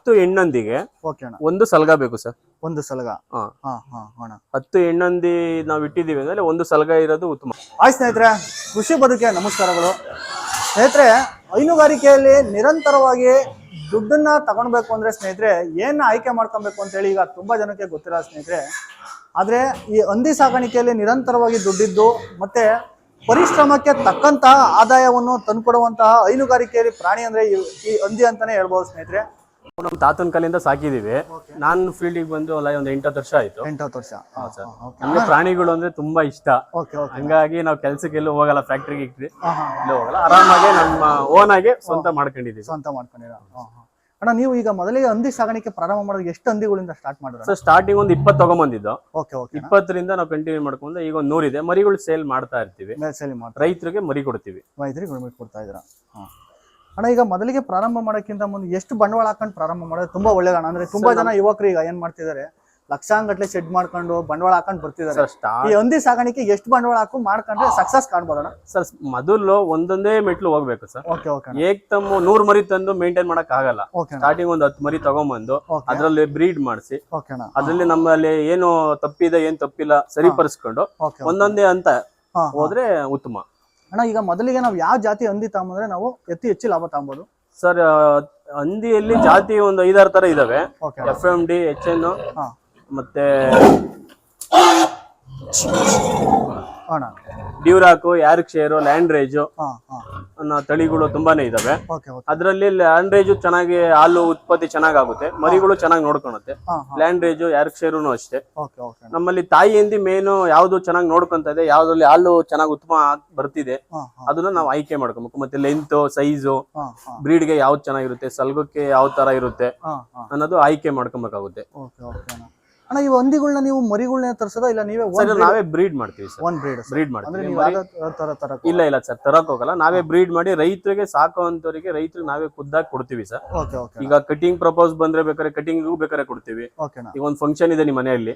10 ಹೆಣ್ಣಂದಿಗೆ okay ಅಣ್ಣ ಒಂದು ಸಲಗ ಬೇಕು ಸರ್. ಒಂದು ಸಲಗ. ಹಾ ಹಾ ಹಾ ಅಣ್ಣ 10 ಹೆಣ್ಣಂದಿ ನಾವು ಇಟ್ಟಿದ್ದೀವಿ ಅಂದ್ರೆ ಒಂದು ಸಲಗ ಇರೋದು ಉತ್ತಮ. ಹಾಯ್ ಸ್ನೇಹಿತರೆ, ಕೃಷಿ ಬದುಕಿಗೆ ನಮಸ್ಕಾರಗಳು. ಸ್ನೇಹಿತರೆ, ಹೈನುಗಾರಿಕೆಯಲ್ಲಿ ನಿರಂತರವಾಗಿ ದುಡ್ಡನ್ನ ತಗೊಳ್ಬೇಕು ಅಂದ್ರೆ ಸ್ನೇಹಿತರೆ ಏನ್ ಆಯ್ಕೆ ಮಾಡ್ಕೊಬೇಕು ಅಂತ ಹೇಳಿ ಈಗ ತುಂಬಾ ಜನಕ್ಕೆ ಗೊತ್ತಿಲ್ಲ ಸ್ನೇಹಿತರೆ. ಆದ್ರೆ ಈ ಹಂದಿ ಸಾಕಾಣಿಕೆಯಲ್ಲಿ ನಿರಂತರವಾಗಿ ದುಡ್ಡಿದ್ದು ಮತ್ತೆ ಪರಿಶ್ರಮಕ್ಕೆ ತಕ್ಕಂತಹ ಆದಾಯವನ್ನು ತಂದುಕೊಡುವಂತಹ ಹೈನುಗಾರಿಕೆಯಲ್ಲಿ ಪ್ರಾಣಿ ಅಂದ್ರೆ ಈ ಹಂದಿ ಅಂತಾನೆ ಹೇಳ್ಬೋದು ಸ್ನೇಹಿತರೆ. ನಮ್ಮ ತಾತನ ಕಾಲಿಂದ ಸಾಕಿದೀವಿ. ನಾನು ಫೀಲ್ಡಿಗೆ ಬಂದು ಅಲ್ಲ ಒಂದು 8 ವರ್ಷ ಆಯ್ತು. 8 ವರ್ಷ. ನಮ್ಗೆ ಪ್ರಾಣಿಗಳು ಅಂದ್ರೆ ತುಂಬಾ ಇಷ್ಟ. Okay okay. ಹಂಗಾಗಿ ನಾವು ಕೆಲ್ಸಕ್ಕೆ ಎಲ್ಲೂ ಹೋಗಲ್ಲ, ಫ್ಯಾಕ್ಟ್ರಿಗೆ ಎಲ್ಲೂ ಹೋಗಲ್ಲ, ಆರಾಮಾಗಿ ನಮ್ಮ ಓನ್ ಆಗಿ ಸ್ವಂತ ಮಾಡ್ಕೊಂಡಿದೀವಿ. ಸ್ವಂತ ಮಾಡ್ಕೊಂಡಿರ. ಅಣ್ಣ, ನೀವು ಈಗ ಮೊದಲಿಗೆ ಹಂದಿ ಸಾಗಾಣಿಕೆ ಪ್ರಾರಂಭ ಮಾಡೋದು ಎಷ್ಟು ಹಂದಿಗಳಿಂದ ಸ್ಟಾರ್ಟ್ ಮಾಡಿದ್ರೆ? ಸರ್ ಸ್ಟಾರ್ಟಿಂಗ್ ಒಂದು 20 ತಗೊಂಬಂದಿದ್ದು. Okay okay. 20ರಿಂದ ನಾವು ಕಂಟಿನ್ಯೂ ಮಾಡ್ಕೊಂಡು ಈಗ ಒಂದು 100 ಇದೆ. ಮರಿಗಳು ಸೇಲ್ ಮಾಡ್ತಾ ಇರ್ತೀವಿ. ಸೇಲ್ ಮಾಡಿ ರೈತರಿಗೆ ಮರಿ ಕೊಡ್ತೀವಿ. ರೈತರಿಗೆ ಕೊಡ್ತಾ ಇದ್ದೀರಾ? ಅಣ್ಣ, ಈಗ ಮೊದಲಿಗೆ ಪ್ರಾರಂಭ ಮಾಡೋಕ್ಕಿಂತ ಮುಂದೆ ಎಷ್ಟು ಬಂಡವಾಳ ಹಾಕೊಂಡು ಪ್ರಾರಂಭ ಮಾಡೋದು ತುಂಬಾ ಒಳ್ಳೇದಣ್ಣ. ಅಂದ್ರೆ ತುಂಬಾ ಜನ ಯುವಕರು ಈಗ ಏನ್ ಮಾಡ್ತಿದ್ದಾರೆ, ಲಕ್ಷಾಂಗಟ್ಲೆ ಶೆಡ್ ಮಾಡ್ಕೊಂಡು ಬಂಡವಾಳ ಹಾಕೊಂಡು ಬರ್ತಿದ್ದಾರೆ. ಈ ಹಂದಿ ಸಾಗಾಣಿಕೆ ಎಷ್ಟು ಬಂಡವಾಳ ಹಾಕು ಮಾಡ್ಕೊಂಡ್ರೆ ಸಕ್ಸಸ್ ಕಾಣ್ಬೋದಣ್ಣ? ಸರ್ ಮೊದಲು ಒಂದೊಂದೇ ಮೆಟ್ಲು ಹೋಗ್ಬೇಕು ಸರ್. Okay okay. ಏಕ್ತಮ್ಮ 100 ಮರಿ ತಂದು ಮೇಂಟೈನ್ ಮಾಡಕ್ ಆಗಲ್ಲ. ಸ್ಟಾರ್ಟಿಂಗ್ ಒಂದು 10 ಮರಿ ತಗೊಂಡ್ಬಂದು ಅದ್ರಲ್ಲಿ ಬ್ರೀಡ್ ಮಾಡಿಸಿ ಅದ್ರಲ್ಲಿ ನಮ್ಮಲ್ಲಿ ಏನು ತಪ್ಪಿದೆ ಏನ್ ತಪ್ಪಿಲ್ಲ ಸರಿಪಡಿಸ್ಕೊಂಡು ಒಂದೊಂದೇ ಅಂತ ಹೋದ್ರೆ ಉತ್ತಮ. ಅಣ್ಣ, ಈಗ ಮೊದಲಿಗೆ ನಾವು ಯಾವ ಜಾತಿ ಹಂದಿ ತಗೊಂಡ್ರೆ ನಾವು ಹೆಚ್ಚು ಲಾಭ ತಗೊಬೋದು? ಸರ್ ಹಂದಿಯಲ್ಲಿ ಜಾತಿ ಒಂದು 5-6 ತರ ಇದಾವೆ. FMD, HN ಮತ್ತೆ ಡ್ಯೂರಾಕು, ಯಾರ್ಕ್ಷೈರ್, ಲ್ಯಾಂಡ್ ರೇಜು ಅನ್ನೋ ತಳಿಗಳು ತುಂಬಾನೇ ಇದಾವೆ. ಅದ್ರಲ್ಲಿ ಲ್ಯಾಂಡ್ ರೇಜು ಚೆನ್ನಾಗಿ ಹಾಲು ಉತ್ಪತ್ತಿ ಚೆನ್ನಾಗುತ್ತೆ, ಮರಿಗಳು ಚೆನ್ನಾಗಿ ನೋಡ್ಕೊಳುತ್ತೆ. ಲ್ಯಾಂಡ್ ರೇಜು, ಯಾರ್ಕ್ಷೈರ್ನು ಅಷ್ಟೇ. ನಮ್ಮಲ್ಲಿ ತಾಯಿ ಹಂದಿ ಮೇನು ಯಾವ್ದು ಚೆನ್ನಾಗಿ ನೋಡ್ಕೊಂತ ಇದೆ, ಯಾವ್ದ್ರಲ್ಲಿ ಹಾಲು ಚೆನ್ನಾಗಿ ಉತ್ತಮ ಬರ್ತಿದೆ ಅದನ್ನ ನಾವು ಆಯ್ಕೆ ಮಾಡ್ಕೊಬೇಕು. ಮತ್ತೆ ಲೆಂತ್, ಸೈಜು, ಬ್ರೀಡ್ಗೆ ಯಾವ್ದು ಚೆನ್ನಾಗಿರುತ್ತೆ, ಸಲ್ಗಕ್ಕೆ ಯಾವ ತರ ಇರುತ್ತೆ ಅನ್ನೋದು ಆಯ್ಕೆ ಮಾಡ್ಕೊಬೇಕಾಗುತ್ತೆ. ಅಣ್ಣ, ಈ ಹಂದಿಗಳನ್ನ ನೀವು ಮರಿಗಳನ್ನ ತರಿಸೋದ ಇಲ್ಲ ನೀವೇ? ನಾವೇ ಬ್ರೀಡ್ ಮಾಡ್ತೀವಿ ಸರ್. ಬ್ರೀಡ್ ಮಾಡ್ತೀವಿ. ಇಲ್ಲ ಸರ್, ತರಕ್ ಹೋಗಲ್ಲ. ನಾವೇ ಬ್ರೀಡ್ ಮಾಡಿ ರೈತರಿಗೆ ಸಾಕುವಂತವರಿಗೆ ರೈತರಿಗೆ ನಾವೇ ಖುದ್ದಾಗಿ ಕೊಡ್ತೀವಿ ಸರ್. ಈಗ ಕಟಿಂಗ್ ಪ್ರಪೋಸ್ ಬಂದ್ರೆ ಬೇಕಾದ್ರೆ ಕಟಿಂಗ್ ಬೇಕಾದ್ರೆ ಕೊಡ್ತೀವಿ. ಈಗ ಒಂದು ಫಂಕ್ಷನ್ ಇದೆ ನಿಮ್ಮ ಮನೆಯಲ್ಲಿ,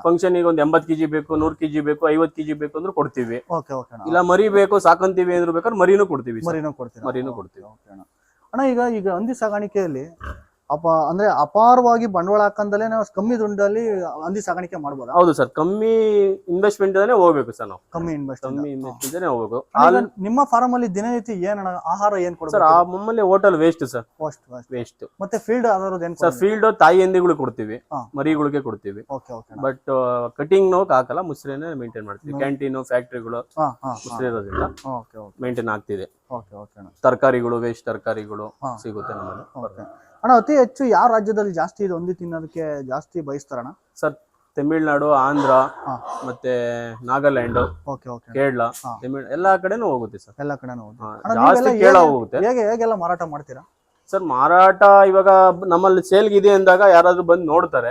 ಫಂಕ್ಷನ್ ಈಗ ಒಂದು 80 kg ಬೇಕು, 100 kg ಬೇಕು, 50 kg ಬೇಕು ಅಂದ್ರೆ ಕೊಡ್ತೀವಿ. ಇಲ್ಲ ಮರಿ ಬೇಕು ಸಾಕಂತೀವಿ ಅಂದ್ರೆ ಬೇಕಾದ್ರೆ ಮರಿನೂ ಕೊಡ್ತೀವಿ. ಮರಿನೂ ಕೊಡ್ತೀವಿ. ಅಣ್ಣ, ಈಗ ಹಂದಿ ಸಾಗಾಣಿಕೆಯಲ್ಲಿ ಅಂದ್ರೆ ಅಪಾರವಾಗಿ ಬಂಡವಾಳ ಹಾಕಂದಲೇ ನಾವು ಕಮ್ಮಿ ದುಡ್ಡಲ್ಲಿ ಹಂದಿ ಸಾಗಾಣಿಕೆ ಮಾಡಬಹುದು? ಹೌದು ಸರ್, ಕಮ್ಮಿ ಇನ್ವೆಸ್ಟ್ಮೆಂಟ್ ಇಂದಾನೆ ಹೋಗ್ಬೇಕು ಸರ್. ನಾವು ಕಮ್ಮಿ ಇನ್ವೆಸ್ಟ್ಮೆಂಟ್ ಹೋಗ್ಬೇಕು. ನಿಮ್ಮ ಫಾರ್ಮ್ ಅಲ್ಲಿ ದಿನನಿತ್ಯ ಏನ ಆಹಾರ ಏನ್ ಕೊಡ್ತಾರೆ ಸರ್? ನಮ್ಮಲ್ಲಿ ಹೋಟೆಲ್ ವೇಸ್ಟ್ ಸರ್. ವೇಸ್ಟ್. ಮತ್ತೆ ಫೀಲ್ಡ್ ಆಧಾರದ ಸರ್ ಫೀಲ್ಡ್ ತಾಯಿ ಹಂದಿಗಳು ಕೊಡ್ತೀವಿ, ಮರಿಗಳಿಗೆ ಕೊಡ್ತೀವಿ. ಬಟ್ ಕಟಿಂಗ್ ನೋಕ್ ಹಾಕಲ್ಲ, ಮುಸ್ರೇನೆ ಮೇಂಟೈನ್ ಮಾಡ್ತೀವಿ. ಕ್ಯಾಂಟೀನ್, ಫ್ಯಾಕ್ಟ್ರಿಗಳು ಮುಸ್ರೆ ಇರೋದ್ರಿಂದ ಮೇಂಟೈನ್ ಆಗ್ತಿದೆ. ತರಕಾರಿಗಳು, ವೇಸ್ಟ್ ತರಕಾರಿಗಳು ಸಿಗುತ್ತೆ ನಮ್ಮಲ್ಲಿ. ಅಣ್ಣ, ಅತಿ ಹೆಚ್ಚು ಯಾವ ರಾಜ್ಯದಲ್ಲಿ ಜಾಸ್ತಿ ಇದು ಹಂದಿ ತಿನ್ನೋದಕ್ಕೆ ಜಾಸ್ತಿ ಬಯಸ್ತಾರಣ್ಣ? ಸರ್ ತಮಿಳ್ನಾಡು, ಆಂಧ್ರ, ಮತ್ತೆ ನಾಗಾಲ್ಯಾಂಡ್, ಕೇರಳ, ಎಲ್ಲಾ ಕಡೆನೂ ಹೋಗುತ್ತೆ ಸರ್. ಎಲ್ಲಾ ಕಡೆನೂ ಜಾಸ್ತಿ ಕೇರಳ ಹೋಗುತ್ತೆ. ಹೇಗೆಲ್ಲ ಮಾರಾಟ ಮಾಡ್ತೀರಾ ಸರ್? ಮಾರಾಟ ಇವಾಗ ನಮ್ಮಲ್ಲಿ ಸೇಲ್ಗೆ ಇದೆ ಅಂದಾಗ ಯಾರಾದ್ರೂ ಬಂದು ನೋಡ್ತಾರೆ,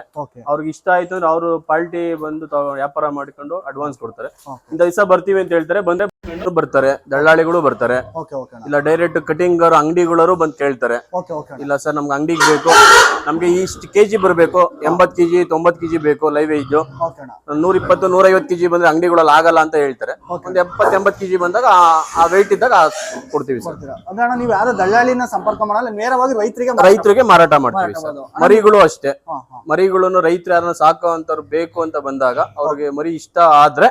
ಅವ್ರಿಗೆ ಇಷ್ಟ ಆಯ್ತು ಅಂದ್ರೆ ಅವರು ಪಾರ್ಟಿ ಬಂದು ವ್ಯಾಪಾರ ಮಾಡ್ಕೊಂಡು ಅಡ್ವಾನ್ಸ್ ಕೊಡ್ತಾರೆ. ಇಂಥ ದಿವಸ ಬರ್ತೀವಿ ಅಂತ ಹೇಳ್ತಾರೆ, ಬಂದ್ರೆ ಬರ್ತಾರೆ, ದಳ್ಳಾಳಿಗಳು ಬರ್ತಾರೆ. ಇಲ್ಲ ಡೈರೆಕ್ಟ್ ಕಟಿಂಗ್ ಅಂಗಡಿಗಳವರು ಬಂದು ಕೇಳ್ತಾರೆ, ಇಲ್ಲ ಸರ್ ನಮ್ಗೆ ಅಂಗಡಿಗೆ ಬೇಕು, ನಮ್ಗೆ ಇಷ್ಟು ಕೆಜಿ ಬರ್ಬೇಕು, 80 kg 90 kg ಬೇಕು ಲೈವ್ ವೇಜ್, 120 150 kg ಬಂದ್ರೆ ಅಂಗಡಿಗಳಲ್ಲಿ ಆಗಲ್ಲ ಅಂತ ಹೇಳ್ತಾರೆ. ಒಂದು 70 80 kg ಬಂದಾಗ ಆ ವೆಯ್ಟ್ ಇದ್ದಾಗ ಕೊಡ್ತೀವಿ ಸರ್. ಅಂದ್ರೆ ನೀವು ಯಾರು ದಳ್ಳಾಳಿನ ಸಂಪರ್ಕ ಮಾಡಲ್ಲ, ನೇರವಾಗಿ ರೈತರಿಗೆ ಮಾರಾಟ ಮಾಡ್ತೀವಿ ಸರ್. ಮರಿಗಳು ಅಷ್ಟೇ, ಮರಿಗಳನ್ನು ರೈತರು ಯಾರನ್ನ ಸಾಕುವಂತವ್ರು ಬೇಕು ಅಂತ ಬಂದಾಗ ಅವ್ರಿಗೆ ಮರಿ ಇಷ್ಟ ಆದ್ರೆ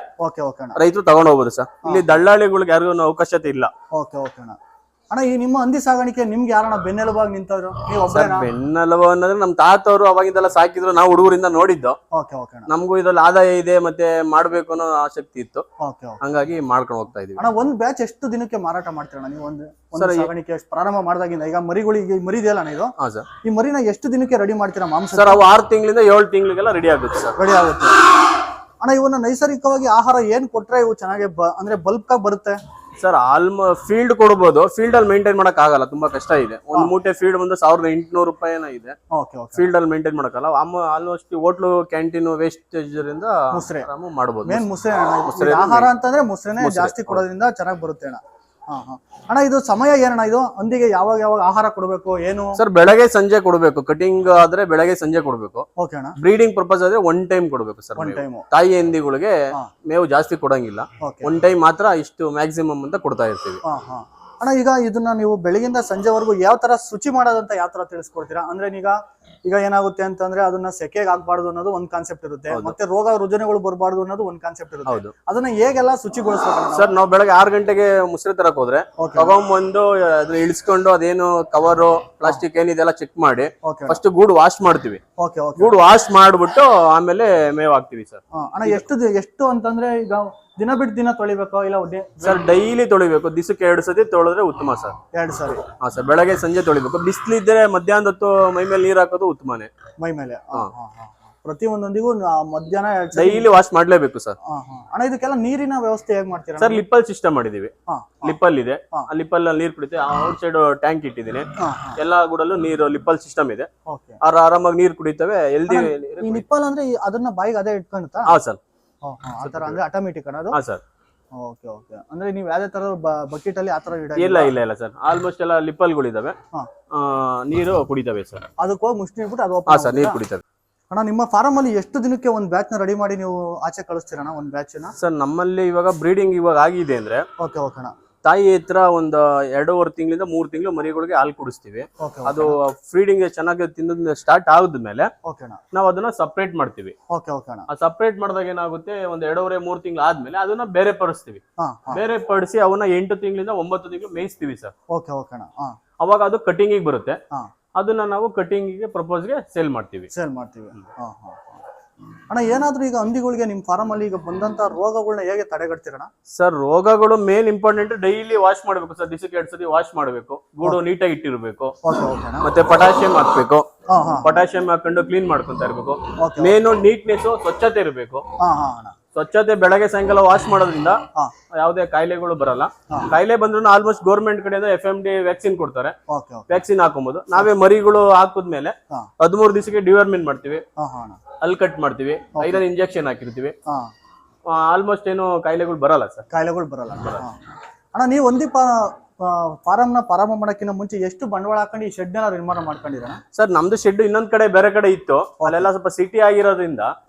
ರೈತರು ತಗೊಂಡ್ ಹೋಗ್ಬೋದು ಸರ್. ಇಲ್ಲಿ ದಳ್ಳಾಳಿಗಳಿಗೆ ಯಾರಿಗೂ ಅವಕಾಶತೆ ಇಲ್ಲ. ಅಣ್ಣ, ಈ ನಿಮ್ಮ ಹಂದಿ ಸಾಗಾಣಿಕೆ ನಿಮ್ಗೆ ಯಾರನ್ನ ಬೆನ್ನೆಲುಬಾಗಿ ನಿಂತವ್ರು? ಬೆನ್ನೆಲುಬು ಅನ್ನೋದ್ರೆ ನಮ್ ತಾತವ್ರು ಅವಾಗಿಂದೆಲ್ಲ ಸಾಕಿದ್ರು, ನಾವು ಹುಡುಗರಿಂದ ನೋಡಿದ್ದು. ನಮಗೂ ಇದ್ರಲ್ಲಿ ಆದಾಯ ಇದೆ ಮತ್ತೆ ಮಾಡ್ಬೇಕು ಅನ್ನೋ ಆಸಕ್ತಿ ಇತ್ತು, ಹಂಗಾಗಿ ಮಾಡ್ಕೊಂಡು ಹೋಗ್ತಾ ಇದೀವಿ. ಅಣ್ಣ, ಒಂದ್ ಬ್ಯಾಚ್ ಎಷ್ಟು ದಿನಕ್ಕೆ ಮಾರಾಟ ಮಾಡ್ತೀರಣ್ಣ ನೀವು? ಒಂದು ಸಾಗಾಣಿಕೆ ಪ್ರಾರಂಭ ಮಾಡಿದಾಗಿಂದ ಈಗ ಮರಿಗಳಿಗೆ ಮರಿದೆಯಲ್ಲ ಇದು, ಈ ಮರಿನ ಎಷ್ಟು ದಿನಕ್ಕೆ ರೆಡಿ ಮಾಡ್ತೀರಾ ಮಾಂಸ? ಸರ್ ಅವು 6 ತಿಂಗಳಿಂದ 7 ತಿಂಗಳಿಗೆಲ್ಲ ರೆಡಿ ಆಗುತ್ತೆ ಸರ್. ರೆಡಿ ಆಗುತ್ತೆ. ಅಣ್ಣ, ಇವನ್ನ ನೈಸರ್ಗಿಕವಾಗಿ ಆಹಾರ ಏನ್ ಕೊಟ್ರೆ ಇವು ಚೆನ್ನಾಗಿ ಅಂದ್ರೆ ಬಲ್ಕ್ ಆಗಿ ಬರುತ್ತೆ? ಸರ್ ಫೀಲ್ಡ್ ಕೊಡ್ಬೋದು, ಫೀಲ್ಡ್ ಅಲ್ಲಿ ಮೇಂಟೈನ್ ಮಾಡಕ್ ಆಗಲ್ಲ, ತುಂಬಾ ಕಷ್ಟ ಇದೆ. ಒಂದು ಮೂಟೆ ಫೀಲ್ಡ್ ಬಂದು 1800 ರೂಪಾಯಿನ ಇದೆ. ಫೀಲ್ಡ್ ಅಲ್ಲಿ ಮೇಂಟೈನ್ ಮಾಡಕ್ಕಲ್ಲ. ಆಲ್ಮೋಸ್ಟ್ ಹೋಟ್ಲು, ಕ್ಯಾಂಟೀನ್ ವೇಸ್ಟೇಜ್ ಮಾಡಬಹುದು. ಆಹಾರ ಅಂತಂದ್ರೆ ಮುಸ್ರೆನೆ ಜಾಸ್ತಿ ಕೊಡೋದ್ರಿಂದ ಚೆನ್ನಾಗಿ ಬರುತ್ತೆ ಅಣ್ಣ. ಅಣ್ಣ, ಇದು ಸಮಯ ಏನಣ್ಣ? ಇದು ಹಂದಿಗೆ ಯಾವಾಗ ಯಾವಾಗ ಆಹಾರ ಕೊಡಬೇಕು ಏನು? ಸರ್ ಬೆಳಗ್ಗೆ ಸಂಜೆ ಕೊಡಬೇಕು. ಕಟಿಂಗ್ ಆದ್ರೆ ಬೆಳಗ್ಗೆ ಸಂಜೆ ಕೊಡಬೇಕು. ಬ್ರೀಡಿಂಗ್ ಪರ್ಪಸ್ ಆದ್ರೆ 1 ಟೈಮ್ ಕೊಡಬೇಕು ಸರ್. ತಾಯಿ ಹಂದಿಗಳಿಗೆ ಮೇವು ಜಾಸ್ತಿ ಕೊಡಂಗಿಲ್ಲ, 1 ಟೈಮ್ ಮಾತ್ರ ಇಷ್ಟು ಮ್ಯಾಕ್ಸಿಮಮ್ ಅಂತ ಕೊಡ್ತಾ ಇರ್ತೀವಿ. ಅಣ್ಣ, ಈಗ ಇದನ್ನ ನೀವು ಬೆಳಗಿಂದ ಸಂಜೆವರೆಗೂ ಯಾವ ತರ ಶುಚಿ ಮಾಡೋದಂತ ಯಾವ ತರ ತಿಳಿಸ್ಕೊಡ್ತೀರಾ? ಅಂದ್ರೆ ಈಗ ಈಗ ಏನಾಗುತ್ತೆ ಅಂತಂದ್ರೆ ಅದನ್ನ ಸೆಕೆಗೆ ಹಾಕ್ಬಾರ್ದು ಅನ್ನೋದು ಒಂದ್ ಕಾನ್ಸೆಪ್ಟ್ ಇರುತ್ತೆ, ಮತ್ತೆ ರೋಗ ರುಜಿನಗಳು ಬರಬಾರ್ದು ಅನ್ನೋದು ಒಂದ್ ಕಾನ್ಸೆಪ್ಟ್ ಇರುತ್ತೆ. ಅದನ್ನ ಹೇಗೆಲ್ಲ ಶುಚಿಗೊಳಿಸಬೇಕು ಸರ್? ನಾವು ಬೆಳಗ್ಗೆ 6 ಗಂಟೆಗೆ ಮುಸ್ರೆ ತರಕ್ ಹೋದ್ರೆ ತಗೊಂಡ್ಬಂದು ಅದನ್ನ ಇಳಿಸ್ಕೊಂಡು ಅದೇನು ಕವರು ಪ್ಲಾಸ್ಟಿಕ್ ಏನಿದೆಲ್ಲ ಚೆಕ್ ಮಾಡಿ ಫಸ್ಟ್ ಗೂಡು ವಾಶ್ ಮಾಡ್ತೀವಿ. ಗೂಡು ವಾಶ್ ಮಾಡ್ಬಿಟ್ಟು ಆಮೇಲೆ ಮೇವ್ ಹಾಕ್ತಿವಿ ಸರ್. ಅಣ್ಣ ಎಷ್ಟು ಅಂತಂದ್ರೆ ಈಗ ದಿನ ಬಿಟ್ಟು ದಿನ ತೊಳಿಬೇಕು ಇಲ್ಲ ಸರ್? ಡೈಲಿ ತೊಳಿಬೇಕು, ದಿವಸಕ್ಕೆ 2 ಸತಿ ತೊಳೆದ್ರೆ ಉತ್ತಮ ಸರ್. 2 ಸಾರಿ? ಹಾ ಸರ್, ಬೆಳಗ್ಗೆ ಸಂಜೆ ತೊಳಿಬೇಕು. ಬಿಸಿಲಿದ್ರೆ ಮಧ್ಯಾಹ್ನದ ಹೊತ್ತು ಮೈ ಮೇಲೆ ನೀರ್ ಹಾಕೋದು ಉತ್ತಮನೇ. ಮೈ ಮೇಲೆ ಪ್ರತಿ ಒಂದೊಂದಿಗೂ ಮಧ್ಯಾಹ್ನ ಡೈಲಿ ವಾಶ್ ಮಾಡ್ಲೇಬೇಕು ಸರ್. ಅಣ್ಣ ಇದಕ್ಕೆಲ್ಲ ನೀರಿನ ವ್ಯವಸ್ಥೆ ಹೇಗ್ ಮಾಡ್ತೀರಾ ಸರ್? ಲಿಪ್ಪಲ್ ಸಿಸ್ಟಮ್ ಮಾಡಿದೀವಿ. ಲಿಪ್ಪಲ್ ಇದೆ, ಆ ಲಿಪ್ಪಲ್ ನೀರ್ ಕುಡಿತೆ. ಔಟ್ ಸೈಡ್ ಟ್ಯಾಂಕ್ ಇಟ್ಟಿದ್ದೀನಿ, ಎಲ್ಲಾ ಗುಡಲ್ಲೂ ನೀರು ಲಿಪ್ಪಲ್ ಸಿಸ್ಟಮ್ ಇದೆ. ಆರಾಮಾಗಿ ನೀರ್ ಕುಡಿತವೆ. ಎಲ್ದಿ ಲಿಪ್ಪಲ್ ಅಂದ್ರೆ ಅದನ್ನ ಬಾಯಿಗೆ ಅದೇ ಇಟ್ಕೊಂಡ್ತಾ? ಹಾ ಸರ್. ಆತರ ಅಂದ್ರೆ ಆಟೋಮೆಟಿಕ್ ಅನ್ನೋದು? ಹಾ ಸರ್. Okay okay. ಅಂದ್ರೆ ನೀವು ಯಾವ್ದೇ ತರ ಬಕೆಟ್ ಅಲ್ಲಿ ಆತರ ಇಲ್ಲ ಸರ್. ಆಲ್ಮೋಸ್ಟ್ ಎಲ್ಲ ಲಿಪ್ಪಲ್ಗಳಿದಾವೆ, ನೀರು ಕುಡಿತವೆ ಸರ್. ಅದಕ್ಕೆ ಹೋಗಿ ಮುಷ್ಟಿ ಇಟ್ಬಿಟ್ಟು ಅದು ಹಾ ಸರ್, ನೀರು ಕುಡಿತವೆ. ಅಣ್ಣ ನಿಮ್ಮ ಫಾರಂ ಅಲ್ಲಿ ಎಷ್ಟು ದಿನಕ್ಕೆ ಒಂದು ಬ್ಯಾಚ್ ನ ರೆಡಿ ಮಾಡಿ ನೀವು ಆಚೆ ಕಳಿಸ್ತೀರಣ್ಣ ಒಂದು ಬ್ಯಾಚ್ ನ? ಸರ್ ನಮ್ಮಲ್ಲಿ ಇವಾಗ ಬ್ರೀಡಿಂಗ್ ಇವಾಗ ಆಗಿದೆ ಅಂದ್ರೆ ಓಕೆ ಓಕೆ ಅಣ್ಣ, ತಾಯಿ ಹತ್ರ ಒಂದು 2.5 ತಿಂಗಳಿಂದ 3 ತಿಂಗಳು ಮರಿಗಳಿಗೆ ಹಾಲು ಕುಡಿಸ್ತೀವಿ. ಅದು ಫೀಡಿಂಗ್ ಚೆನ್ನಾಗಿ ತಿನ್ನೋದ್ ಸ್ಟಾರ್ಟ್ ಆದ್ಮೇಲೆ ನಾವು ಅದನ್ನ ಸಪರೇಟ್ ಮಾಡ್ತೀವಿ. ಆ ಸಪರೇಟ್ ಮಾಡಿದಾಗ ಏನಾಗುತ್ತೆ, ಒಂದ್ 2.5-3 ತಿಂಗಳು ಆದ್ಮೇಲೆ ಅದನ್ನ ಬೇರೆ ಪಡಿಸ್ತೀವಿ. ಬೇರೆ ಪಡಿಸಿ ಅವನ್ನ 8 ತಿಂಗಳಿಂದ 9 ತಿಂಗಳು ಮೇಯಿಸ್ತೀವಿ ಸರ್. ಅವಾಗ ಅದು ಕಟಿಂಗ್ ಬರುತ್ತೆ. ಅದನ್ನ ನಾವು ಕಟಿಂಗ್ ಪ್ರಪೋಸ್ಗೆ ಸೇಲ್ ಮಾಡ್ತೀವಿ. ಅಣ್ಣ ಏನಾದ್ರೂ ಈಗ ಹಂದಿಗಳಿಗೆ ನಿಮ್ ಫಾರಂ ಅಲ್ಲಿ ಈಗ ಬಂದಂತ ರೋಗಗಳನ್ನ ಹೇಗೆ ತಡೆಗಟ್ತೀರಣ್ಣ? ಸರ್ ರೋಗಗಳು ಮೇನ್ ಇಂಪಾರ್ಟೆಂಟ್, ಡೈಲಿ ವಾಶ್ ಮಾಡ್ಬೇಕು ಸರ್. ದಿವಸಕ್ಕೆ 2 ಸತಿ ವಾಶ್ ಮಾಡ್ಬೇಕು. ಗೂಡು ನೀಟಾಗಿ ಇಟ್ಟಿರ್ಬೇಕು. ಮತ್ತೆ ಪೊಟ್ಯಾಷಿಯಂ ಹಾಕ್ಬೇಕು. ಪೊಟ್ಯಾಷಿಯಂ ಹಾಕೊಂಡು ಕ್ಲೀನ್ ಮಾಡ್ಕೊಂತ ಇರ್ಬೇಕು. ಮೇನ್ ನೀಟ್ನೆಸ್, ಸ್ವಚ್ಛತೆ ಇರಬೇಕು. ಸ್ವಚ್ಛತೆ ಬೆಳಗ್ಗೆ ಸಾಯಂಕಾಲ ವಾಶ್ ಮಾಡೋದ್ರಿಂದ ಯಾವುದೇ ಕಾಯಿಲೆಗಳು ಬರಲ್ಲ. ಕಾಯಿಲೆ ಬಂದ್ರು ಆಲ್ಮೋಸ್ಟ್ ಗೌರ್ಮೆಂಟ್ ಕಡೆಯಿಂದ FMD ವ್ಯಾಕ್ಸಿನ್ ಕೊಡ್ತಾರೆ. ವ್ಯಾಕ್ಸಿನ್ ಹಾಕೊಬಹುದು. ನಾವೇ ಮರಿಗಳು ಹಾಕಿದ್ಮೇಲೆ 13 ದಿವಸಕ್ಕೆ ಡಿವರ್ಮಿನ್ ಮಾಡ್ತೀವಿ, ಅಲ್ಲಿ ಕಟ್ ಮಾಡ್ತೀವಿ, 5 ಇಂಜೆಕ್ಷನ್ ಹಾಕಿರ್ತೀವಿ. ಆಲ್ಮೋಸ್ಟ್ ಏನು ಕಾಯಿಲೆಗಳು ಬರಲ್ಲ ಸರ್. ಅಣ್ಣ ನೀವು ಒಂದಿ ಫಾರಂ ನ ಪ್ರಾರಂಭ ಮಾಡಕ್ಕಿಂತ ಮುಂಚೆ ಎಷ್ಟು ಬಂಡವಾಳ ಹಾಕೊಂಡು ಈ ಶೆಡ್ ನ ನಿರ್ಮಾಣ ಮಾಡ್ಕೊಂಡಿರ? ಸರ್ ನಮ್ದು ಶೆಡ್ ಇನ್ನೊಂದ್ ಕಡೆ ಬೇರೆ ಕಡೆ ಇತ್ತು. ಅಲ್ಲೆಲ್ಲ ಸ್ವಲ್ಪ ಸಿಟಿ ಆಗಿರೋದ್ರಿಂದ,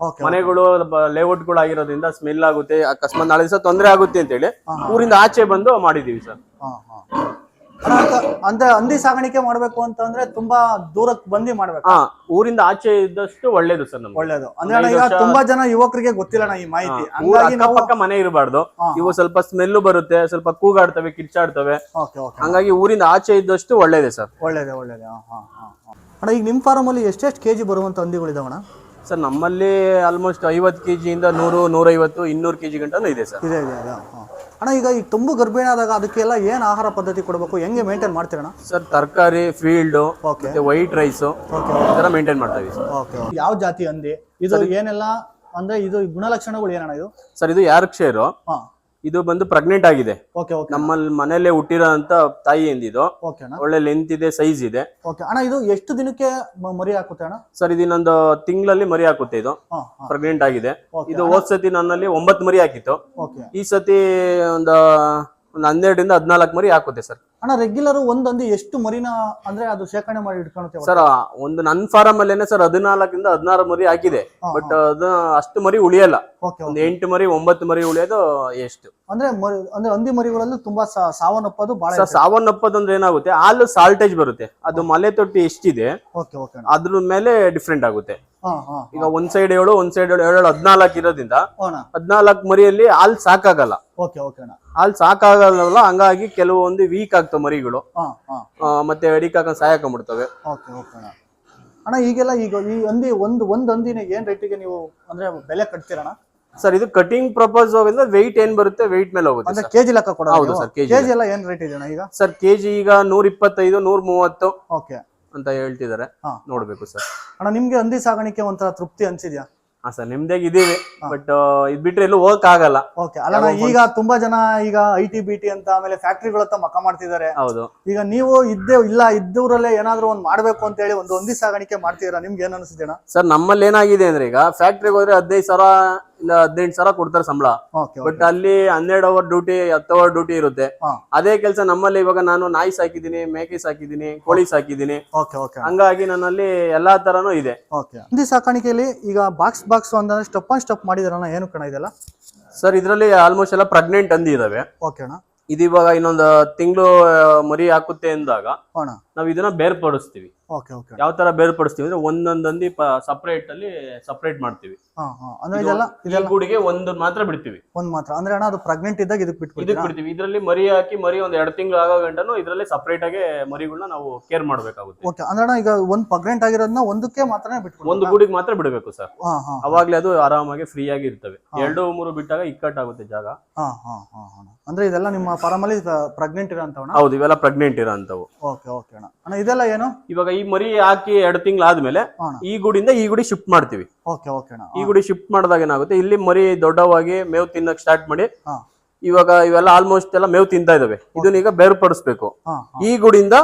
ಮನೆಗಳು ಲೇಔಟ್ ಗಳು ಆಗಿರೋದ್ರಿಂದ ಸ್ಮೆಲ್ ಆಗುತ್ತೆ, ಅಕಸ್ಮಾತ್ ನಾಳೆ ದಿವಸ ತೊಂದರೆ ಆಗುತ್ತೆ ಅಂತ ಹೇಳಿ ಊರಿಂದ ಆಚೆ ಬಂದು ಮಾಡಿದೀವಿ ಸರ್. ಅಂದ್ರೆ ಹಂದಿ ಸಾಗಾಣಿಕೆ ಮಾಡ್ಬೇಕು ಅಂತಂದ್ರೆ ತುಂಬಾ ದೂರಕ್ಕೆ ಬಂದಿ ಮಾಡ್ಬೇಕು. ಊರಿಂದ ಆಚೆ ಇದ್ದಷ್ಟು ಒಳ್ಳೇದು ಸರ್. ನಮ್ಗೆ ಒಳ್ಳೇದು. ಅಂದ್ರೆ ಈಗ ತುಂಬಾ ಜನ ಯುವಕರಿಗೆ ಗೊತ್ತಿಲ್ಲ ಈ ಮಾಹಿತಿ. ಅಕ್ಕಪಕ್ಕ ಮನೆ ಇರಬಾರ್ದು. ಇವು ಸ್ವಲ್ಪ ಸ್ಮೆಲ್ ಬರುತ್ತೆ, ಸ್ವಲ್ಪ ಕೂಗಾಡ್ತವೆ, ಕಿರ್ಚಾಡ್ತವೆ. ಹಂಗಾಗಿ ಊರಿಂದ ಆಚೆ ಇದ್ದಷ್ಟು ಒಳ್ಳೇದೇ ಸರ್. ಒಳ್ಳೇದೇ. ಅಣ್ಣ ಈಗ ನಿಮ್ ಫಾರಂ ಅಲ್ಲಿ ಎಷ್ಟೆಷ್ಟು ಕೆಜಿ ಬರುವಂತ ಹಂದಿಗಳಿದಾವಣ್ಣ? ಸರ್ ನಮ್ಮಲ್ಲಿ ಆಲ್ಮೋಸ್ಟ್ 50 ಕೆಜಿಯಿಂದ 100, 150, 200 ಕೆಜಿ ಗಂಟನೂ ಇದೆ ಸರ್. ಇದೆ. ಅಣ್ಣ ಈಗ ತುಂಬು ಗರ್ಭಿಣಿ ಆದಾಗ ಅದಕ್ಕೆಲ್ಲ ಏನ್ ಆಹಾರ ಪದ್ಧತಿ ಕೊಡಬೇಕು, ಹೆಂಗೆ ಮೇಂಟೈನ್ ಮಾಡ್ತೀರಣ್ಣ? ಸರ್ ತರಕಾರಿ, ಫೀಲ್ಡ್, ವೈಟ್ ರೈಸ್ ಈ ತರ ಮೇಂಟೈನ್ ಮಾಡ್ತೀವಿ ಸರ್. ಯಾವ ಜಾತಿ ಹಂದಿ ಇದು? ಏನೆಲ್ಲ ಅಂದ್ರೆ ಇದು ಗುಣಲಕ್ಷಣಗಳು ಏನಣ್ಣ ಇದು? ಸರ್ ಇದು ಯಾರ್ಕ್ಷೈರ್. ಇದು ಬಂದು ಪ್ರೆಗ್ನೆಂಟ್ ಆಗಿದೆ. ನಮ್ಮಲ್ಲಿ ಮನೆಯಲ್ಲೇ ಹುಟ್ಟಿರೋ ಅಂತ ತಾಯಿ ಎಂದಿದು. ಒಳ್ಳೆ ಲೆಂತ್ ಇದೆ, ಸೈಜ್ ಇದೆ. ಅಣ್ಣ ಇದು ಎಷ್ಟು ದಿನಕ್ಕೆ ಮರಿ ಹಾಕುತ್ತೆ ಅಣ್ಣ? ಸರ್ ಇದು ಇನ್ನೊಂದು ತಿಂಗಳಲ್ಲಿ ಮರಿ ಹಾಕುತ್ತೆ. ಇದು ಪ್ರೆಗ್ನೆಂಟ್ ಆಗಿದೆ. ಇದು ಹೋದ್ ಸತಿ ನನ್ನಲ್ಲಿ 9 ಮರಿ ಹಾಕಿತ್ತು. ಈ ಸತಿ ಒಂದು 12ರಿಂದ 14 ಮರಿ ಹಾಕುತ್ತೆ ಸರ್. ಅಣ್ಣ ರೆಗ್ಯುಲರ್ ಒಂದ್ ಹಂದಿ ಎಷ್ಟು ಮರಿನ ಅಂದ್ರೆ ಅದು ಶೇಖರಣೆ ಮಾಡಿ ಇಟ್ಕೊಳ್ಳುತ್ತೆ ಸರ್? ಒಂದು ನನ್ನ ಫಾರಂ ಅಲ್ಲೇನೆ ಸರ್ 14ರಿಂದ 16 ಮರಿ ಹಾಕಿದೆ. ಬಟ್ ಅದು ಅಷ್ಟು ಮರಿ ಉಳಿಯಲ್ಲ. ಒಂದು 8 ಮರಿ 9 ಮರಿ ಉಳಿಯೋದು ಎಷ್ಟು. ಅಂದ್ರೆ ಹಂದಿ ಮರಿಗಳಲ್ಲಿ ತುಂಬಾ ಸಾವನ್ನಪ್ಪೋದು ಬಹಳ. ಸಾವನ್ನಪ್ಪೋದಂದ್ರೆ ಏನಾಗುತ್ತೆ, ಹಾಲು ಸಾಲ್ಟೇಜ್ ಬರುತ್ತೆ. ಅದು ಮಲೆ ತೊಟ್ಟಿ ಎಷ್ಟಿದೆ ಅದ್ರ ಮೇಲೆ ಡಿಫ್ರೆಂಟ್ ಆಗುತ್ತೆ. ಈಗ ಒಂದ್ ಸೈಡ್ 7, ಒಂದ್ ಸೈಡ್ 7, 14 ಇರೋದ್ರಿಂದ 14 ಮರಿಯಲ್ಲಿ ಹಾಲು ಸಾಕಾಗಲ್ಲ. ಹಾಲು ಸಾಕಾಗಲ್ಲ. ಹಂಗಾಗಿ ಕೆಲವೊಂದು ವೀಕ್ ಆಗ್ತವೆ ಮರಿಗಳು, ಮತ್ತೆ ಅಡಿಕಾಕ ಸಾಯಕೊಂಡ್ಬಿಡ್ತವೆ. ಅಣ್ಣ ಈಗೆಲ್ಲ ಈಗ ಈ ಹಂದಿ ಒಂದ್ ಹಂದಿನ ಏನ್ ರೇಟಿಗೆ ನೀವು ಅಂದ್ರೆ ಬೆಲೆ ಕಟ್ತೀರಣ್ಣ? ಸರ್ ಇದು ಕಟಿಂಗ್ ಪ್ರಪೋಸ್ ಹೋಗಿದ್ರೆ ವೆಯ್ಟ್ ಏನ್ ಬರುತ್ತೆ, ವೆಯ್ಟ್ ಮೇಲೆ ಹೋಗುತ್ತೆ. ಅಂದ್ರೆ ಕೆಜಿ ಲೆಕ್ಕ ಕೊಡ? ಹೌದು ಸರ್. ಕೆಜಿ ಎಲ್ಲ ಏನ್ ರೇಟ್ ಇದೆ ಈಗ? ಸರ್ ಕೆಜಿ ಈಗ 125, 130 ಅಂತ ಹೇಳ್ತಿದ್ದಾರೆ. ನೋಡ್ಬೇಕು ಸರ್. ಅಣ್ಣ ನಿಮ್ಗೆ ಹಂದಿ ಸಾಗಾಣಿಕೆ ಒಂಥರ ತೃಪ್ತಿ ಅನ್ಸಿದ್ಯಾ? ಹಾ ಸರ್, ನಿಮ್ದಾಗ ಇದೀವಿ. ಬಟ್ ಇದ್ ಬಿಟ್ರೆ ಎಲ್ಲೂ ಹೋಗಕ್ ಆಗಲ್ಲ. ಅಲ್ಲ ಈಗ ತುಂಬಾ ಜನ ಈಗ IT-BT ಅಂತ ಆಮೇಲೆ ಫ್ಯಾಕ್ಟ್ರಿಗಳತ್ತ ಮಕ್ಕ ಮಾಡ್ತಿದ್ದಾರೆ. ಹೌದು. ಈಗ ನೀವು ಇದ್ದೂರಲ್ಲೇ ಏನಾದ್ರು ಒಂದ್ ಮಾಡ್ಬೇಕು ಅಂತ ಹೇಳಿ ಒಂದು ಹಂದಿ ಸಾಗಾಣಿಕೆ ಮಾಡ್ತೀರಾ? ನಿಮ್ಗೆ ಏನ್ ಅನ್ಸುತ್ತೇಣ? ಸರ್ ನಮ್ಮಲ್ಲಿ ಏನಾಗಿದೆ ಅಂದ್ರೆ ಈಗ ಫ್ಯಾಕ್ಟ್ರಿಗೆ ಹೋದ್ರೆ 15,000 ಇಲ್ಲ 18,000 ಕೊಡ್ತಾರೆ ಸಂಬಳ. ಬಟ್ ಅಲ್ಲಿ 12 ಅವರ್ ಡ್ಯೂಟಿ, 10 ಅವರ್ ಡ್ಯೂಟಿ ಇರುತ್ತೆ. ಅದೇ ಕೆಲಸ ನಮ್ಮಲ್ಲಿ ಇವಾಗ ನಾನು ನಾಯಿ ಸಾಕಿದೀನಿ, ಮೇಕೆ ಸಾಕಿದೀನಿ, ಕೋಳಿ ಸಾಕಿದೀನಿ. ಹಂಗಾಗಿ ನನ್ನಲ್ಲಿ ಎಲ್ಲಾ ತರನು ಇದೆ. ಹಂದಿ ಸಾಕಾಣಿಕೆಯಲ್ಲಿ ಈಗ ಬಾಕ್ಸ್ ಅಂದ್ರೆ ಸ್ಟೆಪ್ ಆನ್ ಸ್ಟೆಪ್ ಮಾಡಿದಾರಣ್ಣ, ಏನು ಕಣ ಇದೆಲ್ಲ? ಸರ್ ಇದ್ರಲ್ಲಿ ಆಲ್ಮೋಸ್ಟ್ ಎಲ್ಲ ಪ್ರೆಗ್ನೆಂಟ್ ಹಂದಿ ಇದಾವೆ. ಇದು ಇವಾಗ ಇನ್ನೊಂದು ತಿಂಗಳು ಮರಿ ಹಾಕುತ್ತೆ ಅಂದಾಗ ನಾವ್ ಇದನ್ನ ಬೇರ್ಪಡಿಸ್ತೀವಿ. ಓಕೆ ಓಕೆ ಯಾವ ತರ ಬೇರ್ಪಡಿಸ್ತೀವಿ ಅಂದ್ರೆ ಒಂದೊಂದಂದಿ ಸಪರೇಟ್ ಅಲ್ಲಿ ಸಪರೇಟ್ ಮಾಡ್ತೀವಿ. ಅಂದ್ರೆ ಇದೆಲ್ಲ ಈ ಗೂಡಿಗೆ ಒಂದು ಮಾತ್ರ ಬಿಡ್ತೀವಿ. ಒಂದ್ ಮಾತ್ರ ಅಂದ್ರೆ ಅಣ್ಣ ಅದು ಪ್ರೆಗ್ನೆಂಟ್ ಇದ್ದಾಗ ಇದಕ್ಕೆ ಬಿಡ್ತೀವಿ. ಇದರಲ್ಲಿ ಮರಿ ಹಾಕಿ ಮರಿ ಒಂದ್ 2 ತಿಂಗಳು ಆಗೋ ಗಂಟನು ಇದರಲ್ಲಿ ಸಪರೇಟ್ ಆಗಿ ಮರಿಗಳನ್ನ ನಾವು ಕೇರ್ ಮಾಡ್ಬೇಕಾಗುತ್ತೆ. ಓಕೆ ಅಂದ್ರೆ ಅಣ್ಣ ಈಗ ಒಂದ್ ಪ್ರೆಗ್ನೆಂಟ್ ಆಗಿರೋದನ್ನ ಒಂದಕ್ಕೆ ಮಾತ್ರ ಬಿಟ್ಬಿಡ್ತೀವಿ, ಒಂದು ಗೂಡಿಗೆ ಮಾತ್ರ ಬಿಡಬೇಕು ಸರ್. ಅವಾಗ್ಲೇ ಅದು ಆರಾಮಾಗಿ ಫ್ರೀ ಆಗಿ ಇರ್ತವೆ. 2-3 ಬಿಟ್ಟಾಗ ಇಕ್ಕಟ್ಟಾಗುತ್ತೆ ಜಾಗ. ಅಂದ್ರೆ ಇದೆಲ್ಲ ನಿಮ್ಮ ಫಾರಂ ಅಲ್ಲಿ ಪ್ರೆಗ್ನೆಂಟ್ ಇರೋಂತವಣ್ಣ? ಹೌದು, ಇವೆಲ್ಲ ಪ್ರೆಗ್ನೆಂಟ್ ಇರೋಂತವು. ಓಕೆ ಓಕೆ ಅಣ್ಣ. ಅಣ್ಣ ಇದೆಲ್ಲ ಏನು? ಇವಾಗ ಈ ಮರಿ ಹಾಕಿ 2 ತಿಂಗಳು ಆದ್ಮೇಲೆ ಈ ಗೂಡಿಂದ ಈ ಗುಡಿ ಶಿಫ್ಟ್ ಮಾಡ್ತೀವಿ. ಓಕೆ ಓಕೆ ಅಣ್ಣ. ಈ ಗುಡಿ ಶಿಫ್ಟ್ ಮಾಡಿದಾಗ ಏನಾಗುತ್ತೆ, ಇಲ್ಲಿ ಮರಿ ದೊಡ್ಡವಾಗಿ ಮೇವು ತಿನ್ನಕ್ ಸ್ಟಾರ್ಟ್ ಮಾಡಿ ಇವಾಗ ಇವೆಲ್ಲ ಆಲ್ಮೋಸ್ಟ್ ಎಲ್ಲ ಮೇವು ತಿಂತಾ ಇದಾವೆ. ಇದನ್ನ ಈಗ ಬೇರ್ಪಡಿಸ್ಬೇಕು. ಈ ಗುಡಿಯಿಂದ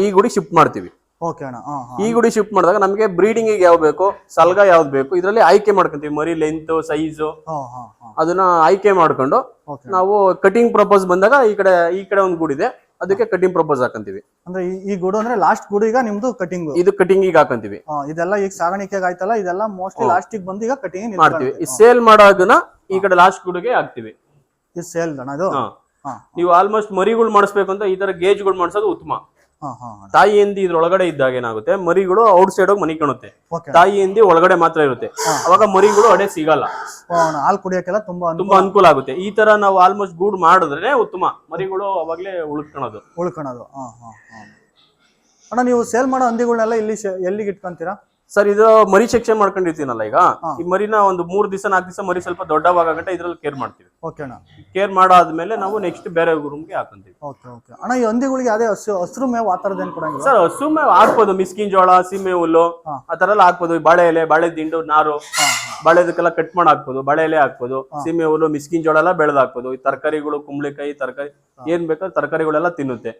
ಈ ಗುಡಿ ಶಿಫ್ಟ್ ಮಾಡ್ತೀವಿ. ಓಕೆ ಅಣ್ಣ. ಈ ಗುಡಿ ಶಿಫ್ಟ್ ಮಾಡಿದಾಗ ನಮಗೆ ಬ್ರೀಡಿಂಗ್ ಯಾವ ಬೇಕು, ಸಲ್ಗ ಯಾವ್ದು ಬೇಕು, ಇದರಲ್ಲಿ ಆಯ್ಕೆ ಮಾಡ್ಕೊಂತೀವಿ. ಮರಿ ಲೆಂತ್, ಸೈಜು ಅದನ್ನ ಆಯ್ಕೆ ಮಾಡ್ಕೊಂಡು ನಾವು ಕಟಿಂಗ್ ಪ್ರಪೋಸ್ ಬಂದಾಗ ಈ ಕಡೆ ಒಂದು ಗೂಡಿದೆ, ಅದಕ್ಕೆ ಕಟಿಂಗ್ ಪ್ರಪೋಸ್ ಹಾಕಂತೀವಿ. ಅಂದ್ರೆ ಈ ಗೂಡು ಅಂದ್ರೆ ಲಾಸ್ಟ್ ಗೂಡು ಈಗ ನಿಮ್ದು ಕಟಿಂಗ್, ಇದು ಕಟಿಂಗ್ ಈಗ ಹಾಕಂತೀವಿ. ಇದೆಲ್ಲ ಈಗ ಸಾಗಾಣಿಕೆಗೆ ಆಯ್ತಲ್ಲ, ಇದೆಲ್ಲ ಮೋಸ್ಟ್ಲಿ ಲಾಸ್ಟ್ ಗೆ ಬಂದು ಈಗ ಕಟಿಂಗ್ ಮಾಡ್ತೀವಿ. ಈ ಸೇಲ್ ಮಾಡೋದನ್ನ ಈ ಕಡೆ ಲಾಸ್ಟ್ ಗೂಡಿಗೆ ಹಾಕ್ತಿವಿ. ಈ ಸೇಲ್ ಅಣ್ಣ ಇದು. ನೀವು ಆಲ್ಮೋಸ್ಟ್ ಮರಿಗಳು ಮಾಡಿಸ್ಬೇಕು ಅಂತ ಈ ತರ ಗೇಜ್ಗಳು ಮಾಡಿಸೋದು ಉತ್ತಮ. ತಾಯಿಯಿಂದ ಇದ್ರೊಳಗಡೆ ಇದ್ದಾಗ ಏನಾಗುತ್ತೆ, ಮರಿಗಳು ಔಟ್ ಸೈಡ್ ಹೋಗಿ ಮನಿ ಕಾಣುತ್ತೆ. ತಾಯಿಯಿಂದ ಒಳಗಡೆ ಮಾತ್ರ ಇರುತ್ತೆ, ಅವಾಗ ಮರಿಗಳು ಅಡೆ ಸಿಗಲ್ಲ. ಹಾಲು ಕುಡಿಯಕ್ಕೆಲ್ಲ ತುಂಬಾ ಅನುಕೂಲ ಆಗುತ್ತೆ. ಈ ತರ ನಾವು ಆಲ್ಮೋಸ್ಟ್ ಗೂಡ್ ಮಾಡಿದ್ರೆ ಉತ್ತಮ. ಮರಿಗಳು ಅವಾಗ್ಲೇ ಉಳ್ಕೊಳೋದು. ಅಣ್ಣ ನೀವು ಸೇಲ್ ಮಾಡೋ ಹಂದಿಗಳನ್ನೆಲ್ಲ ಎಲ್ಲಿಗೆ ಇಟ್ಕೊಂತೀರಾ ಸರ್? ಇದು ಮರಿ ಸೆಕ್ಷನ್ ಮಾಡ್ಕೊಂಡಿರ್ತೀನಲ್ಲ, ಈಗ ಈ ಮರಿನ ಒಂದು 3 ದಿವಸ 4 ದಿವಸ ಮರಿ ಸ್ವಲ್ಪ ದೊಡ್ಡವಾಗಂಟ ಇದ್ರಲ್ಲಿ ಕೇರ್ ಮಾಡ್ತೀವಿ. ಕೇರ್ ಮಾಡಾದ್ಮೇಲೆ ನಾವು ನೆಕ್ಸ್ಟ್ ಬೇರೆ ರೂಮ್ಗೆ ಹಾಕಂತೀವಿ. ಅಣ್ಣ ಈ ಹಂದಿಗಳಿಗೆ ಅದೇ ಹಸಿರು ಮೇವು ಆ ತರದ್ ಏನ್ ಕೊಡಂಗಿಲ್ಲ ಸರ್? ಹಸು ಮೇವು ಹಾಕ್ಬೋದು, ಮಿಸ್ಕಿನ್ ಜೋಳ, ಸೀಮೆ ಹುಲ್ಲು ಆ ತರ ಎಲ್ಲ ಹಾಕ್ಬೋದು. ಬಾಳೆ ಎಲೆ, ಬಾಳೆ ದಿಂಡು, ನಾರು, ಬಾಳೆದಕ್ಕೆಲ್ಲ ಕಟ್ ಮಾಡಿ ಹಾಕ್ಬೋದು. ಬಾಳೆ ಎಲೆ ಹಾಕ್ಬೋದು, ಸೀಮೆ ಹುಲ್ಲು, ಮಿಸ್ಕಿನ್ ಜೋಳ ಎಲ್ಲ ಬೆಳೆದ್ ಹಾಕ್ಬೋದು. ಈ ತರಕಾರಿಗಳು, ಕುಂಬಳಕಾಯಿ, ತರಕಾರಿ ಏನ್ ಬೇಕೋ ತರಕಾರಿಗಳೆಲ್ಲ ತಿನ್ನುತ್ತೆ.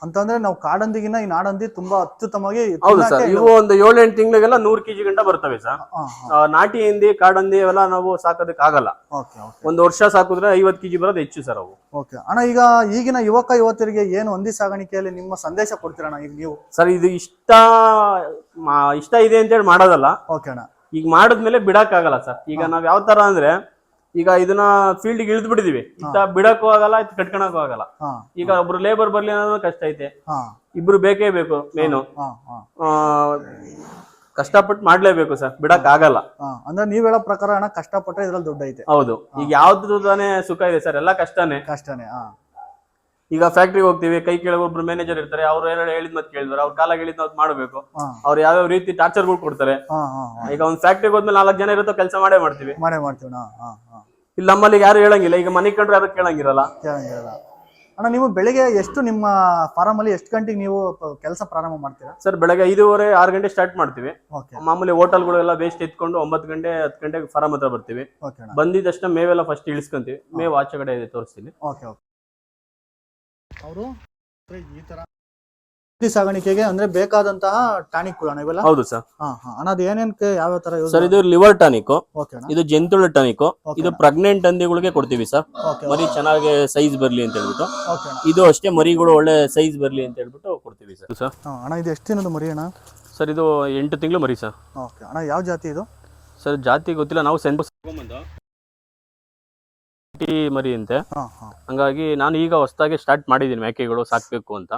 ಅಂತಂದ್ರೆ ನಾವು ಕಾಡಂದಿಗಿನ ಈ ನಾಡಂದಿ ತುಂಬಾ ಅತ್ಯುತ್ತಮವಾಗಿ. ಹೌದು ಸರ್, ಇವು ಒಂದು 7-8 ತಿಂಗಳಿಗೆಲ್ಲ 100 kg ಗಂಟ ಬರ್ತವೆ ಸರ್. ನಾಟಿ ಹಂದಿ, ಕಾಡಂದಿ ಅವೆಲ್ಲ ನಾವು ಸಾಕೋದಕ್ಕೆ ಆಗಲ್ಲ. 1 ವರ್ಷ ಸಾಕಿದ್ರೆ 50 kg ಬರೋದು ಹೆಚ್ಚು ಸರ್ ಅವು. ಅಣ್ಣ ಈಗ ಈಗಿನ ಯುವಕರಿಗೆ ಏನು ಹಂದಿ ಸಾಗಾಣಿಕೆಯಲ್ಲಿ ನಿಮ್ಮ ಸಂದೇಶ ಕೊಡ್ತೀರಣ್ಣ ಈಗ ನೀವು? ಸರ್ ಇದು ಇಷ್ಟ ಇದೆ ಅಂತ ಹೇಳಿ ಮಾಡೋದಲ್ಲ. ಈಗ ಮಾಡಿದ್ಮೇಲೆ ಬಿಡಕ್ ಆಗಲ್ಲ ಸರ್. ಈಗ ನಾವ್ ಯಾವ ತರ ಅಂದ್ರೆ, ಈಗ ಇದನ್ನ ಫೀಲ್ಡ್ ಗೆ ಇಳಿದು ಬಿಟ್ಟಿದೀವಿ, ಇತ್ತ ಬಿಡಕ್ಕೂ ಆಗಲ್ಲ, ಇತ್ತ ಕಟ್ಕೊಳಕ್ಕೂ ಆಗಲ್ಲ. ಈಗ ಒಬ್ರು ಲೇಬರ್ ಬರ್ಲಿ ಅನ್ನೋದು ಕಷ್ಟ ಐತೆ. ಇಬ್ರು ಬೇಕೇ ಬೇಕು. ಮೇನು ಕಷ್ಟಪಟ್ಟು ಮಾಡ್ಲೇಬೇಕು ಸರ್, ಬಿಡಕ್ ಆಗಲ್ಲ. ಅಂದ್ರೆ ನೀವ್ ಹೇಳೋ ಪ್ರಕಾರ ಅಣ್ಣ ಕಷ್ಟಪಟ್ರೆ ಇದ್ರಲ್ಲಿ ದುಡ್ಡು ಐತೆ. ಹೌದು, ಈಗ ಯಾವ್ದು ತಾನೇ ಸುಖ ಇದೆ ಸರ್? ಎಲ್ಲ ಕಷ್ಟನೇ. ಈಗ ಫ್ಯಾಕ್ಟ್ರಿಗೆ ಹೋಗ್ತೀವಿ, ಕೈ ಕೆಳಗೆ ಒಬ್ರು ಮ್ಯಾನೇಜರ್ ಇರ್ತಾರೆ, ಅವ್ರು ಏನಾದ್ರು ಹೇಳಿದ್ ಮತ್ತೆ ಕೇಳಿದ್ರೆ ಅವ್ರ ಕಾಲಾಗ ಹೇಳಿದ್ ನಾವು ಮಾಡ್ಬೇಕು. ಅವ್ರು ಯಾವ್ಯಾವ ರೀತಿ ಟಾರ್ಚರ್ಗಳು ಕೊಡ್ತಾರೆ. ಈಗ ಒಂದ್ ಫ್ಯಾಕ್ಟ್ರಿಗೆ ಹೋದ್ಮೇಲೆ 4 ಜನ ಇರುತ್ತೋ ಕೆಲಸ ಮಾಡೇ ಮಾಡ್ತೀವಿ. ಇಲ್ಲಿ ನಮ್ಮಲ್ಲಿ ಯಾರು ಹೇಳಂಗಿಲ್ಲ. ಈಗ ಮನೆ ಕಂಡ್ರೆ ಯಾರು ಕೇಳಂಗಿರಲ್ಲ. ಅಣ್ಣ ನೀವು ಬೆಳಿಗ್ಗೆ ಎಷ್ಟು ನಿಮ್ಮ ಫಾರಂ ಅಲ್ಲಿ ಎಷ್ಟು ಗಂಟೆಗೆ ನೀವು ಕೆಲಸ ಪ್ರಾರಂಭ ಮಾಡ್ತೀರಾ ಸರ್? ಬೆಳಗ್ಗೆ 5:30 6 ಗಂಟೆ ಸ್ಟಾರ್ಟ್ ಮಾಡ್ತೀವಿ. ಮಾಮೂಲಿ ಹೋಟೆಲ್ಗಳು ಎಲ್ಲ ವೇಸ್ಟ್ ಎತ್ಕೊಂಡು 9 ಗಂಟೆ 10 ಗಂಟೆಗೆ ಫಾರಂ ಹತ್ರ ಬರ್ತೀವಿ. ಬಂದಿದ್ದಷ್ಟ ಮೇವೆಲ್ಲ ಫಸ್ಟ್ ಇಳಿಸ್ಕೊಂತೀವಿ. ಮೇವು ಆಚೆ ಕಡೆ ತೋರಿಸ್ತೀನಿ. ಅವರು ಈ ತರ ಸಾಗಾಣಿಕೆಗೆ ಅಂದ್ರೆ ಬೇಕಾದಂತಹ ಟಾನಿಕ್ ಇವೆಲ್ಲ? ಹೌದು ಸರ್. ಅಣ್ಣ ಅದು ಏನೇನಕ್ಕೆ ಯಾವ ತರ ಯೂಸ್? ಸರ್ ಇದು ಲಿವರ್ ಟಾನಿಕ್, ಇದು ಜಂತುಳ ಟಾನಿಕ್. ಇದು ಪ್ರೆಗ್ನೆಂಟ್ ಹಂದಿಗಳಿಗೆ ಕೊಡ್ತೀವಿ ಸರ್, ಮರಿ ಚೆನ್ನಾಗಿ ಸೈಜ್ ಬರ್ಲಿ ಅಂತ ಹೇಳ್ಬಿಟ್ಟು. ಇದು ಅಷ್ಟೇ, ಮರಿಗಳು ಒಳ್ಳೆ ಸೈಜ್ ಬರ್ಲಿ ಅಂತ ಹೇಳ್ಬಿಟ್ಟು ಕೊಡ್ತೀವಿ ಸರ್. ಅಣ್ಣ ಇದು ಎಷ್ಟು ದಿನದ ಮರಿ ಅಣ್ಣ? ಸರ್ ಇದು 8 ತಿಂಗಳು ಮರಿ ಸರ್. ಅಣ್ಣ ಯಾವ ಜಾತಿ ಇದು? ಸರ್ ಜಾತಿ ಗೊತ್ತಿಲ್ಲ, ನಾವು ಮರಿ ಅಂತೆ. ಹಂಗಾಗಿ ನಾನು ಈಗ ಹೊಸದಾಗಿ ಸ್ಟಾರ್ಟ್ ಮಾಡಿದೀನಿ ಮೇಕೆಗಳು ಸಾಕ್ಬೇಕು ಅಂತ.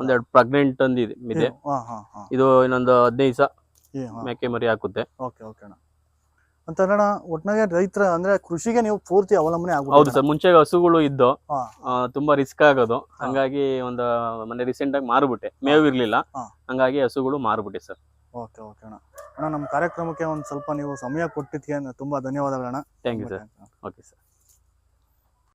ಒಂದೆರಡು ಪ್ರೆಗ್ನೆಂಟ್ ಅಂದಿದೆ. ಇದು ಇನ್ನೊಂದು 15 ದಿವಸ ಮೇಕೆ ಮರಿ ಹಾಕುತ್ತೆ. ಅಂತಂದ್ರೆ ಒಟ್ನಾಗೆ ರೈತರ ಅಂದ್ರೆ ಕೃಷಿಗೆ ನೀವು ಪೂರ್ತಿ ಅವಲಂಬನೆ ಆಗ್ಬೋದು. ಹೌದು ಸರ್, ಮುಂಚೆ ಹಸುಗಳು ಇದ್ದು ತುಂಬಾ ರಿಸ್ಕ್ ಆಗೋದು. ಹಂಗಾಗಿ ಒಂದು ಮೊನ್ನೆ ರೀಸೆಂಟ್ ಆಗಿ ಮಾರ್ಬಿಟ್ಟೆ, ಮೇವು ಇರ್ಲಿಲ್ಲ. ಹಂಗಾಗಿ ಹಸುಗಳು ಮಾರ್ಬಿಟ್ಟೆ ಸರ್. ಅಣ್ಣ ನಮ್ಮ ಕಾರ್ಯಕ್ರಮಕ್ಕೆ ಒಂದ್ ಸ್ವಲ್ಪ ನೀವು ಸಮಯ ಕೊಟ್ಟಿದ್ದಕ್ಕೆ ತುಂಬಾ ಧನ್ಯವಾದಗಳಣ್ಣ. Thank you sir. Okay sir.